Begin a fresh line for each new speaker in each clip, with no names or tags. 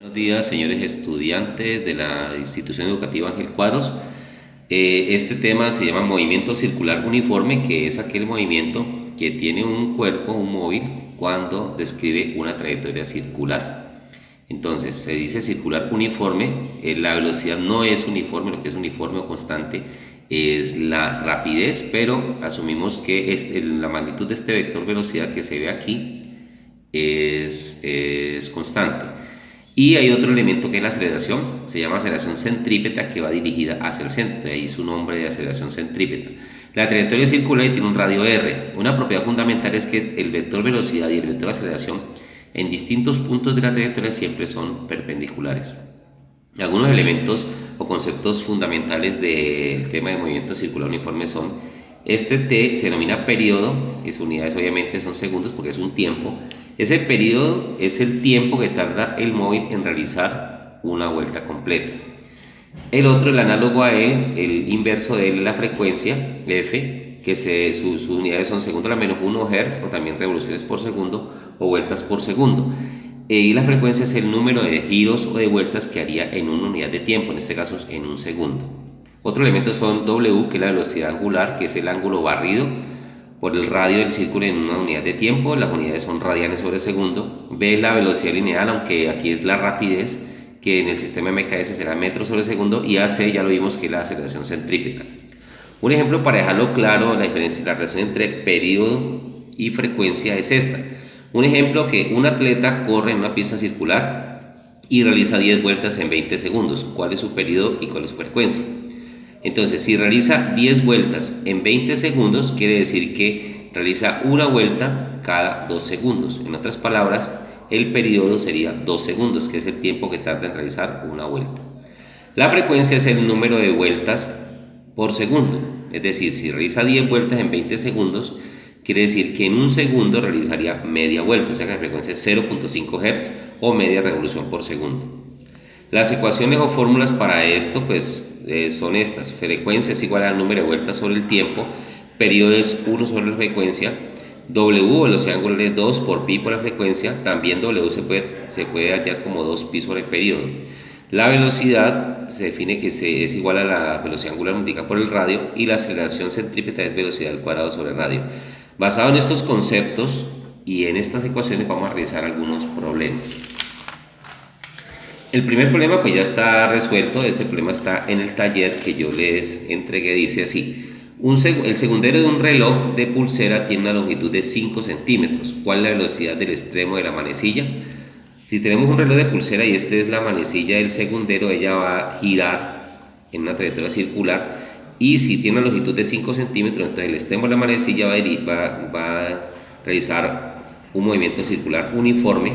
Buenos días, señores estudiantes de la institución educativa Ángel Cuadros. Este tema se llama movimiento circular uniforme, que es aquel movimiento que tiene un cuerpo, un móvil, cuando describe una trayectoria circular. Entonces, se dice circular uniforme, la velocidad no es uniforme, lo que es uniforme o constante es la rapidez, pero asumimos que la magnitud de este vector velocidad que se ve aquí es constante. Y hay otro elemento que es la aceleración, se llama aceleración centrípeta, que va dirigida hacia el centro, de ahí su nombre de aceleración centrípeta. La trayectoria circular y tiene un radio r. Una propiedad fundamental es que el vector velocidad y el vector aceleración en distintos puntos de la trayectoria siempre son perpendiculares. Algunos elementos o conceptos fundamentales del tema de movimiento circular uniforme son: este t se denomina periodo, y sus unidades obviamente son segundos porque es un tiempo. Ese periodo es el tiempo que tarda el móvil en realizar una vuelta completa. El otro, el análogo a él, el inverso de él, es la frecuencia f, que sus unidades son segundo a la menos 1 Hz, o también revoluciones por segundo o vueltas por segundo. Y la frecuencia es el número de giros o de vueltas que haría en una unidad de tiempo, en este caso en un segundo. Otro elemento son W, que es la velocidad angular, que es el ángulo barrido por el radio del círculo en una unidad de tiempo. Las unidades son radianes sobre segundo. B es la velocidad lineal, aunque aquí es la rapidez, que en el sistema MKS será metros sobre segundo. Y AC ya lo vimos, que es la aceleración centrípeta. Un ejemplo para dejarlo claro, la relación entre periodo y frecuencia es esta. Un ejemplo: que un atleta corre en una pista circular y realiza 10 vueltas en 20 segundos. ¿Cuál es su periodo y cuál es su frecuencia? Entonces, si realiza 10 vueltas en 20 segundos, quiere decir que realiza una vuelta cada 2 segundos. En otras palabras, el periodo sería 2 segundos, que es el tiempo que tarda en realizar una vuelta. La frecuencia es el número de vueltas por segundo. Es decir, si realiza 10 vueltas en 20 segundos, quiere decir que en un segundo realizaría media vuelta, o sea que la frecuencia es 0.5 Hz o media revolución por segundo. Las ecuaciones o fórmulas para esto son estas: frecuencia es igual al número de vueltas sobre el tiempo, periodo es 1 sobre la frecuencia, W, velocidad angular, es 2 por pi por la frecuencia, también W se puede hallar como 2 pi sobre el periodo. La velocidad se define que es igual a la velocidad angular multiplicada por el radio, y la aceleración centrípeta es velocidad al cuadrado sobre el radio. Basado en estos conceptos y en estas ecuaciones vamos a realizar algunos problemas. El primer problema ya está resuelto. Ese problema está en el taller que yo les entregué. Dice así: el segundero de un reloj de pulsera tiene una longitud de 5 centímetros. ¿Cuál es la velocidad del extremo de la manecilla? Si tenemos un reloj de pulsera y esta es la manecilla del segundero, ella va a girar en una trayectoria circular, y si tiene una longitud de 5 centímetros, entonces el extremo de la manecilla va a realizar un movimiento circular uniforme,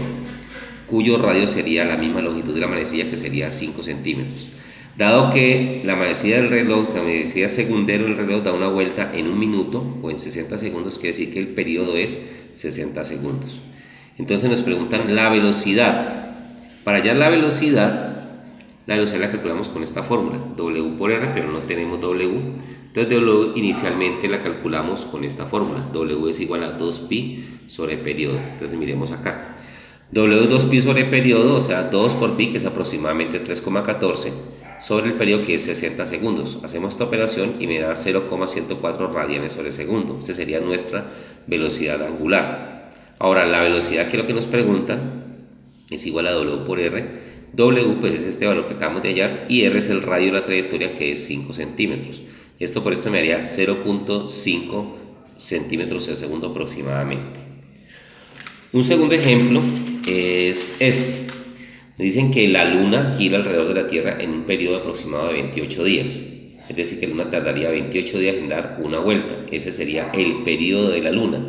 cuyo radio sería la misma longitud de la manecilla, que sería 5 centímetros. Dado que la manecilla del reloj, la manecilla segundero del reloj, da una vuelta en un minuto o en 60 segundos, quiere decir que el periodo es 60 segundos. Entonces nos preguntan la velocidad. Para hallar la velocidad la calculamos con esta fórmula, W por R, pero no tenemos W. Entonces W inicialmente la calculamos con esta fórmula, W es igual a 2 pi sobre periodo. Entonces miremos acá. W es 2 pi sobre periodo, o sea 2 por pi, que es aproximadamente 3,14, sobre el periodo, que es 60 segundos. Hacemos esta operación y me da 0,104 radianes sobre segundo. Esa sería nuestra velocidad angular. Ahora, la velocidad, que es lo que nos preguntan, es igual a W por R. W es este valor que acabamos de hallar, y R es el radio de la trayectoria, que es 5 centímetros. Por esto me daría 0.5 centímetros de segundo aproximadamente. Un segundo ejemplo es este. Dicen que la Luna gira alrededor de la Tierra en un periodo aproximado de 28 días. Es decir, que la Luna tardaría 28 días en dar una vuelta. Ese sería el periodo de la Luna.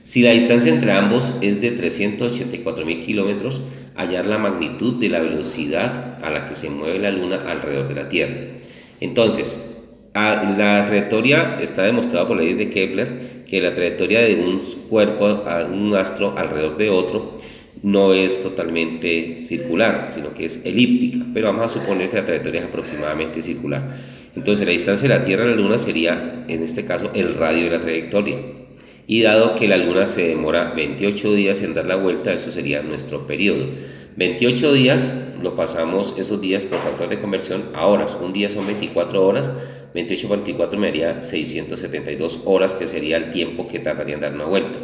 Si la distancia entre ambos es de 384.000 kilómetros, hallar la magnitud de la velocidad a la que se mueve la Luna alrededor de la Tierra. Entonces, la trayectoria está demostrado por la ley de Kepler, que la trayectoria de un cuerpo, un astro alrededor de otro, no es totalmente circular, sino que es elíptica, pero vamos a suponer que la trayectoria es aproximadamente circular. Entonces la distancia de la Tierra a la Luna sería, en este caso, el radio de la trayectoria. Y dado que la Luna se demora 28 días en dar la vuelta, eso sería nuestro periodo. 28 días lo pasamos esos días por factor de conversión a horas. Un día son 24 horas, 28 por 24 me daría 672 horas, que sería el tiempo que tardaría en dar una vuelta.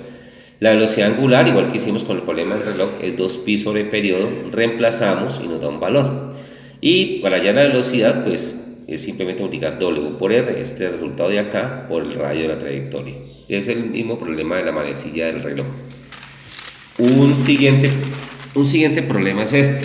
La velocidad angular, igual que hicimos con el problema del reloj, es 2pi sobre periodo, reemplazamos y nos da un valor. Y para hallar la velocidad, pues es simplemente multiplicar W por R, este resultado de acá, por el radio de la trayectoria. Es el mismo problema de la manecilla del reloj. Un siguiente problema es este.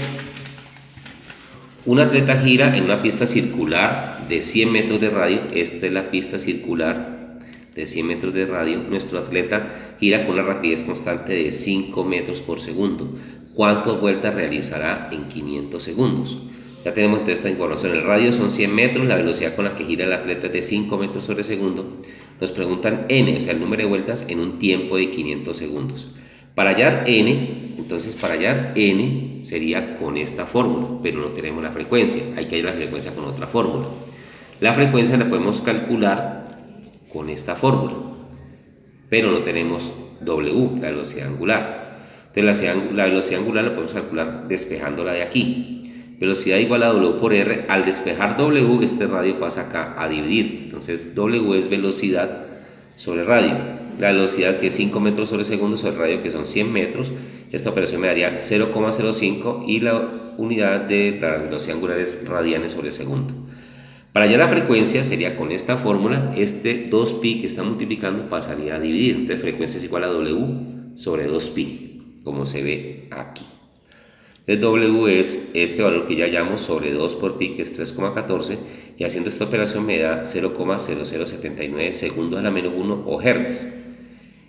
Un atleta gira en una pista circular de 100 metros de radio. Esta es la pista circular de 100 metros de radio. Nuestro atleta gira con una rapidez constante de 5 metros por segundo. ¿Cuántas vueltas realizará en 500 segundos? Ya tenemos toda esta información. El radio son 100 metros, la velocidad con la que gira el atleta es de 5 metros sobre segundo. Nos preguntan n, o sea, el número de vueltas en un tiempo de 500 segundos. Para hallar n, entonces para hallar n sería con esta fórmula, pero no tenemos la frecuencia. Hay que hallar la frecuencia con otra fórmula. La frecuencia la podemos calcular con esta fórmula, pero no tenemos w, la velocidad angular. Entonces la velocidad angular la podemos calcular despejándola de aquí. Velocidad igual a W por R. Al despejar W, este radio pasa acá a dividir. Entonces W es velocidad sobre radio. La velocidad, que es 5 metros sobre segundo, sobre el radio, que son 100 metros. Esta operación me daría 0,05 y la unidad de la velocidad angular es radianes sobre segundo. Para hallar la frecuencia sería con esta fórmula. Este 2pi que está multiplicando pasaría a dividir. Entonces frecuencia es igual a W sobre 2pi, como se ve aquí. El W es este valor que ya hallamos sobre 2 por pi, que es 3,14, y haciendo esta operación me da 0,0079 segundos a la menos 1 o hertz.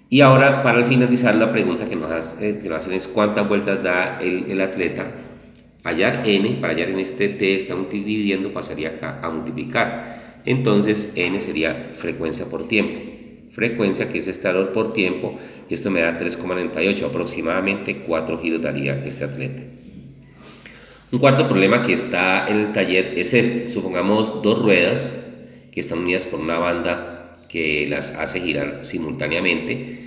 Y ahora, para finalizar, la pregunta que nos hacen es cuántas vueltas da el atleta. Hallar n, para hallar en este t estamos dividiendo, pasaría acá a multiplicar. Entonces n sería frecuencia por tiempo. Frecuencia, que es este valor por tiempo, y esto me da 3,98, aproximadamente 4 giros daría este atleta. Un cuarto problema que está en el taller es este. Supongamos dos ruedas que están unidas por una banda que las hace girar simultáneamente.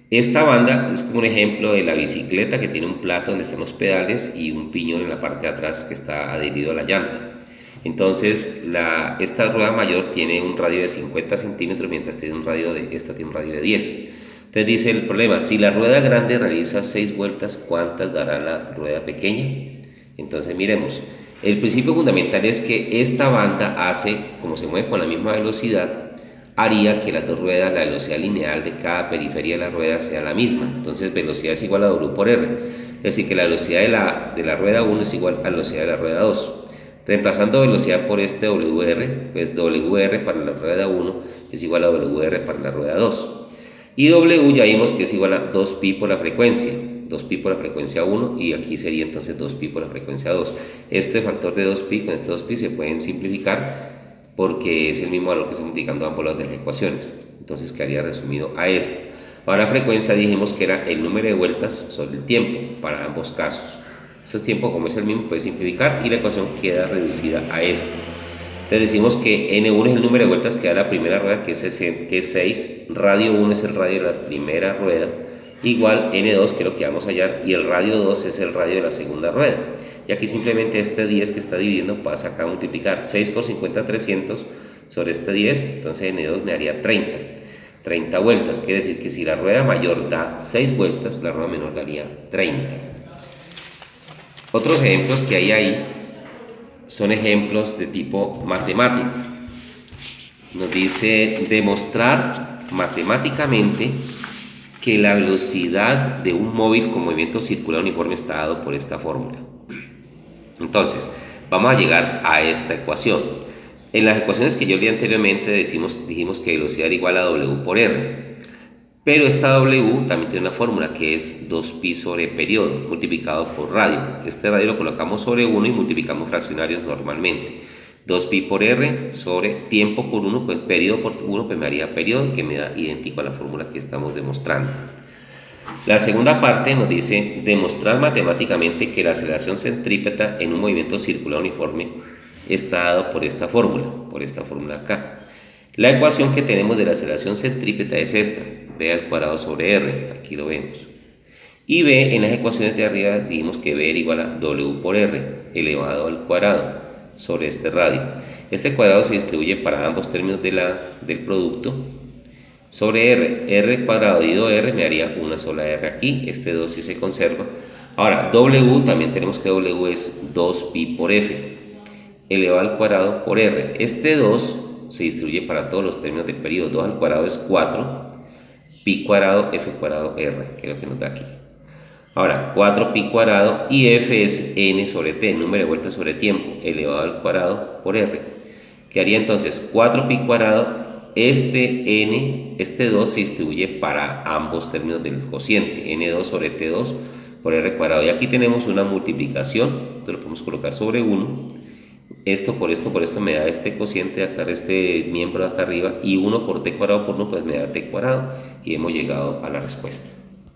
Esta banda es como un ejemplo de la bicicleta, que tiene un plato donde están los pedales y un piñón en la parte de atrás que está adherido a la llanta. Entonces esta rueda mayor tiene un radio de 50 centímetros, mientras esta tiene un radio de 10. Entonces dice el problema: si la rueda grande realiza 6 vueltas, ¿cuántas dará la rueda pequeña? Entonces miremos, el principio fundamental es que esta banda hace, como se mueve con la misma velocidad, haría que las dos ruedas, la velocidad lineal de cada periferia de la rueda sea la misma. Entonces velocidad es igual a W por R, es decir que la velocidad de la rueda 1 es igual a la velocidad de la rueda 2. Reemplazando velocidad por este WR, pues WR para la rueda 1 es igual a WR para la rueda 2. Y W ya vimos que es igual a 2pi por la frecuencia. 2pi por la frecuencia 1, y aquí sería entonces 2pi por la frecuencia 2. Este factor de 2pi con este 2pi se pueden simplificar porque es el mismo valor que está multiplicando ambos lados de las ecuaciones. Entonces quedaría resumido a esto. Ahora frecuencia dijimos que era el número de vueltas sobre el tiempo para ambos casos. Estos tiempos, como es el mismo, puede simplificar y la ecuación queda reducida a esto. Entonces decimos que N1 es el número de vueltas que da la primera rueda, que es 6. Radio 1 es el radio de la primera rueda, igual N2, que es lo que vamos a hallar, y el radio 2 es el radio de la segunda rueda. Y aquí simplemente este 10 que está dividiendo pasa acá a multiplicar. 6 por 50, 300 sobre este 10, entonces N2 me daría 30 vueltas. Quiere decir que si la rueda mayor da 6 vueltas, la rueda menor daría 30. Otros ejemplos que hay ahí son ejemplos de tipo matemático. Nos dice demostrar matemáticamente que la velocidad de un móvil con movimiento circular uniforme está dado por esta fórmula. Entonces, vamos a llegar a esta ecuación. En las ecuaciones que yo leí anteriormente dijimos que velocidad era igual a W por R. Pero esta W también tiene una fórmula que es 2pi sobre periodo multiplicado por radio. Este radio lo colocamos sobre 1 y multiplicamos fraccionarios normalmente. 2pi por R sobre tiempo por 1, pues periodo por 1, pues me daría periodo, que me da idéntico a la fórmula que estamos demostrando. La segunda parte nos dice demostrar matemáticamente que la aceleración centrípeta en un movimiento circular uniforme está dado por esta fórmula acá. La ecuación que tenemos de la aceleración centrípeta es esta, b al cuadrado sobre r, aquí lo vemos. Y b, en las ecuaciones de arriba dijimos que b era igual a w por r. elevado al cuadrado sobre este radio. Este cuadrado se distribuye para ambos términos del producto sobre r cuadrado dividido r me daría una sola r aquí, este 2 sí se conserva. Ahora, w, también tenemos que w es 2pi por f, elevado al cuadrado por r. Este 2 se distribuye para todos los términos del periodo, 2 al cuadrado es 4, pi cuadrado, f cuadrado, r, que es lo que nos da aquí. Ahora, 4pi cuadrado y f es n sobre t, número de vueltas sobre tiempo, elevado al cuadrado por r. Quedaría entonces 4pi cuadrado, este 2 se distribuye para ambos términos del cociente, n2 sobre t2 por r cuadrado. Y aquí tenemos una multiplicación, entonces lo podemos colocar sobre 1. Esto por esto me da este cociente de acá, este miembro de acá arriba, y 1 por t cuadrado por 1 pues me da t cuadrado, y hemos llegado a la respuesta.